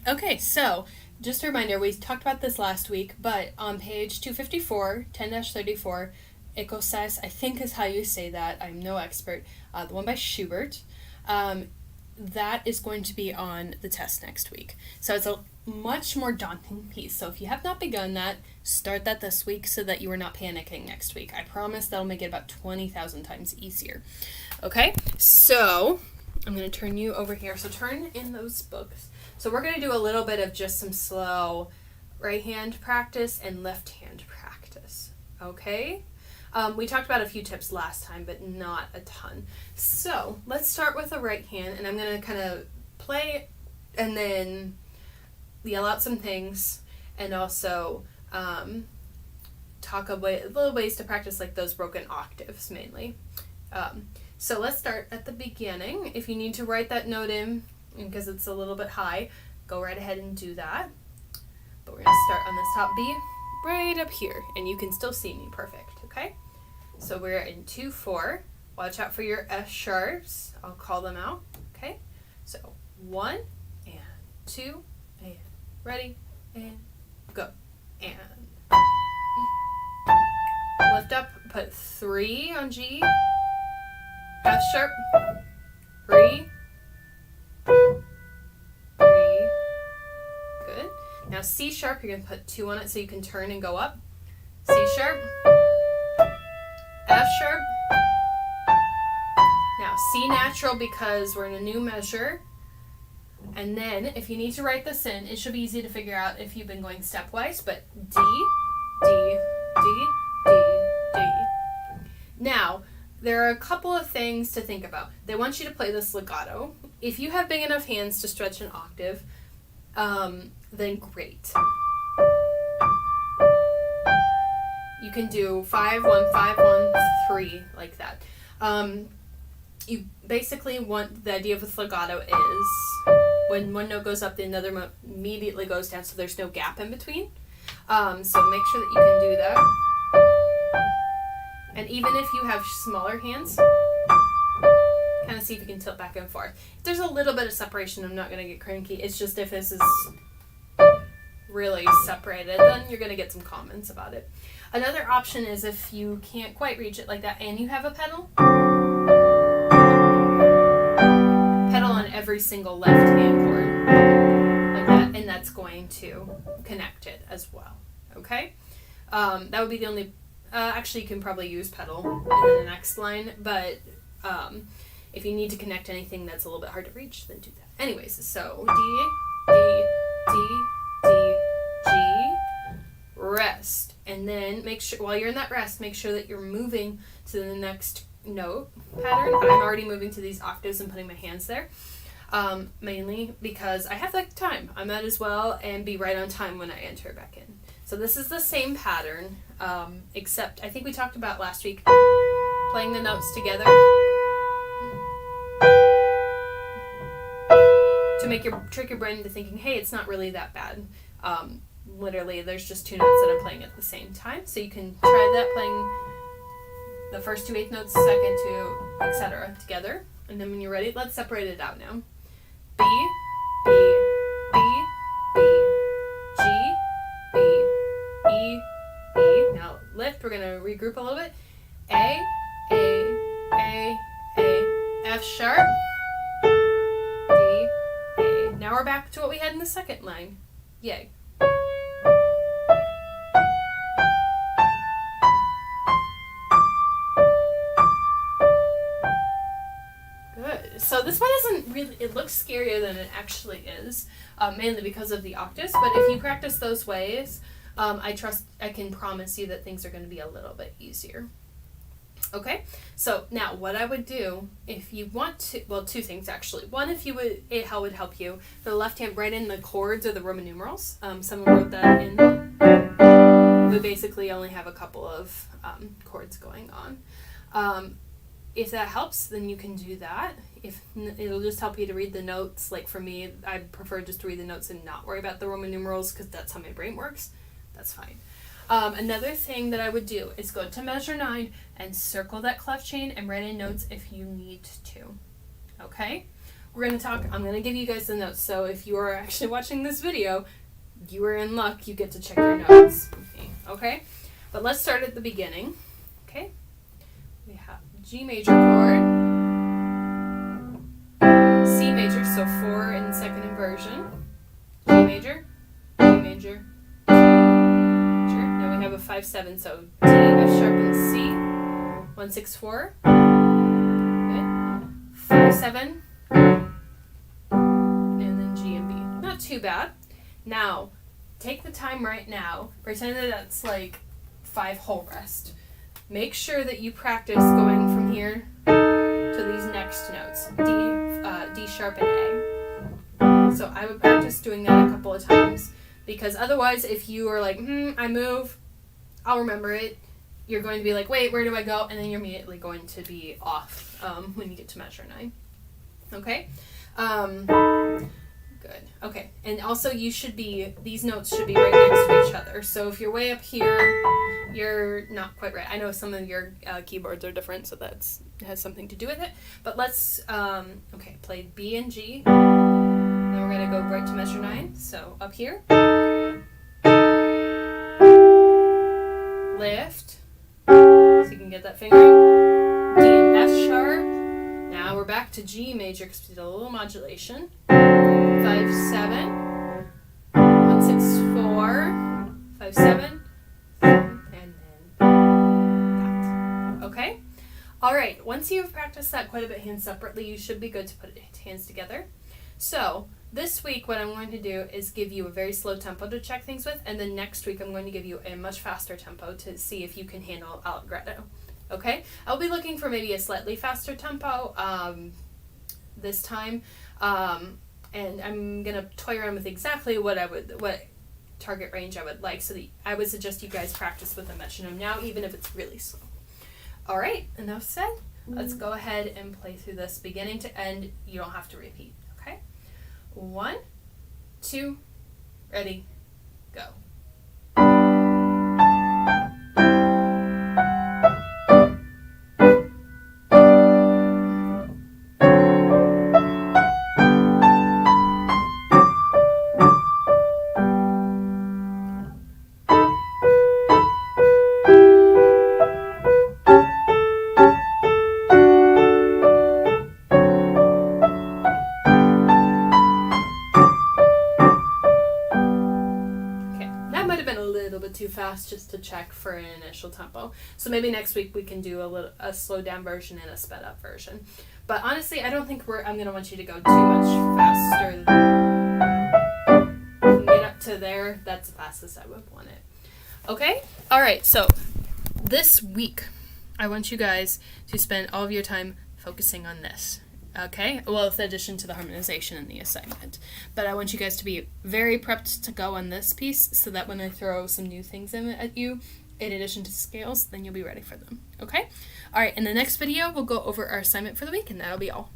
Okay, so just a reminder, we talked about this last week, but on page 254, 10-34, Ecossaise, I think is how you say that. I'm no expert. The one by Schubert. That is going to be on the test next week. So it's a much more daunting piece. So if you have not begun that, start that this week so that you are not panicking next week. I promise that'll make it about 20,000 times easier. Okay, so I'm going to turn you over here. So turn in those books. So we're going to do a little bit of just some slow right hand practice and left hand practice. Okay? We talked about a few tips last time, but not a ton. So let's start with the right hand, and I'm going to kind of play and then yell out some things, and also talk about little ways to practice like those broken octaves mainly. So let's start at the beginning. If you need to write that note in, because it's a little bit high, go right ahead and do that. But we're going to start on this top B right up here, and you can still see me perfect, okay? So we're in 2-4. Watch out for your F sharps. I'll call them out, okay? So 1 and 2 and ready and go. And lift up, put 3 on G, F sharp, 3, 3, good. Now C sharp, you're going to put 2 on it so you can turn and go up. C sharp, F sharp. Now C natural because we're in a new measure. And then if you need to write this in, it should be easy to figure out if you've been going stepwise, but D, D, D, D, D. Now, there are a couple of things to think about. They want you to play this legato. If you have big enough hands to stretch an octave, then great. You can do 5, 1, 5, 1, 3, like that. You basically want, the idea with legato is when one note goes up, the another note immediately goes down, so there's no gap in between. So make sure that you can do that. And even if you have smaller hands, kind of see if you can tilt back and forth. If there's a little bit of separation, I'm not going to get cranky. It's just if this is really separated, then you're going to get some comments about it. Another option is if you can't quite reach it like that and you have a pedal on every single left hand chord like that, and that's going to connect it as well. Okay? That would be the only, actually you can probably use pedal in the next line, but if you need to connect anything that's a little bit hard to reach, then do that. Anyways, so D, D, D, D, G, rest. And then make sure, while you're in that rest, make sure that you're moving to the next note pattern. I'm already moving to these octaves and putting my hands there, mainly because I have like time. I might as well and be right on time when I enter back in. So this is the same pattern, except I think we talked about last week playing the notes together to trick your brain into thinking, hey, it's not really that bad. Literally, there's just 2 notes that I'm playing at the same time. So you can try that, playing the first 2 eighth notes, second 2, etc. together. And then when you're ready, let's separate it out now. B, B, B, B, G, B, E, E. Now lift, we're going to regroup a little bit. A, F sharp, D, A. Now we're back to what we had in the second line. Yay. So this one isn't really, it looks scarier than it actually is, mainly because of the octaves, but if you practice those ways, I can promise you that things are going to be a little bit easier. Okay, so now what I would do, if you want to, well, 2 things actually. One, if you would, how it would help you, for the left hand, write in the chords or the Roman numerals. Someone wrote that in. We basically only have a couple of chords going on. If that helps, then you can do that. If it'll just help you to read the notes. Like for me, I prefer just to read the notes and not worry about the Roman numerals because that's how my brain works. That's fine. Another thing that I would do is go to measure 9 and circle that clef chain and write in notes if you need to. Okay? I'm going to give you guys the notes. So if you are actually watching this video, you are in luck. You get to check your notes. Okay? But let's start at the beginning. Okay? We have G major chord, C major, so 4 in second inversion, G major, G major, G major. Now we have a 5/7, so D, F sharp, and C. 1 6 4. Okay. 5/7, and then G and B. Not too bad. Now, take the time right now. Pretend that that's like 5 whole rest. Make sure that you practice going from here to these next notes, D sharp and A. So I would practice doing that a couple of times, because otherwise if you are like, I move, I'll remember it, you're going to be like, wait, where do I go? And then you're immediately going to be off when you get to measure 9. Okay? Good. Okay. And also these notes should be right next to each other. So if you're way up here, you're not quite right. I know some of your keyboards are different, so that has something to do with it. But let's, play B and G. Then we're going to go right to measure 9. So up here. Lift. So you can get that finger. D and F sharp. Now we're back to G major because we did a little modulation. 5/7. 1 6 4. 5/7. And then that. Okay? Alright, once you've practiced that quite a bit hands separately, you should be good to put hands together. So, this week what I'm going to do is give you a very slow tempo to check things with, and then next week I'm going to give you a much faster tempo to see if you can handle allegretto. Okay? I'll be looking for maybe a slightly faster tempo this time, and I'm going to toy around with exactly what target range I would like, so that I would suggest you guys practice with a metronome now, even if it's really slow. Alright, enough said. Let's go ahead and play through this beginning to end. You don't have to repeat, okay? 1, 2, ready, go. Too fast just to check for an initial tempo. So maybe next week we can do a slowed down version and a sped up version. But honestly, I don't think I'm going to want you to go too much faster. You can get up to there. That's the fastest I would want it. Okay? Alright, so this week I want you guys to spend all of your time focusing on this. Okay, well, with addition to the harmonization and the assignment. But I want you guys to be very prepped to go on this piece, so that when I throw some new things in at you, in addition to scales, then you'll be ready for them. Okay? Alright, in the next video, we'll go over our assignment for the week, and that'll be all.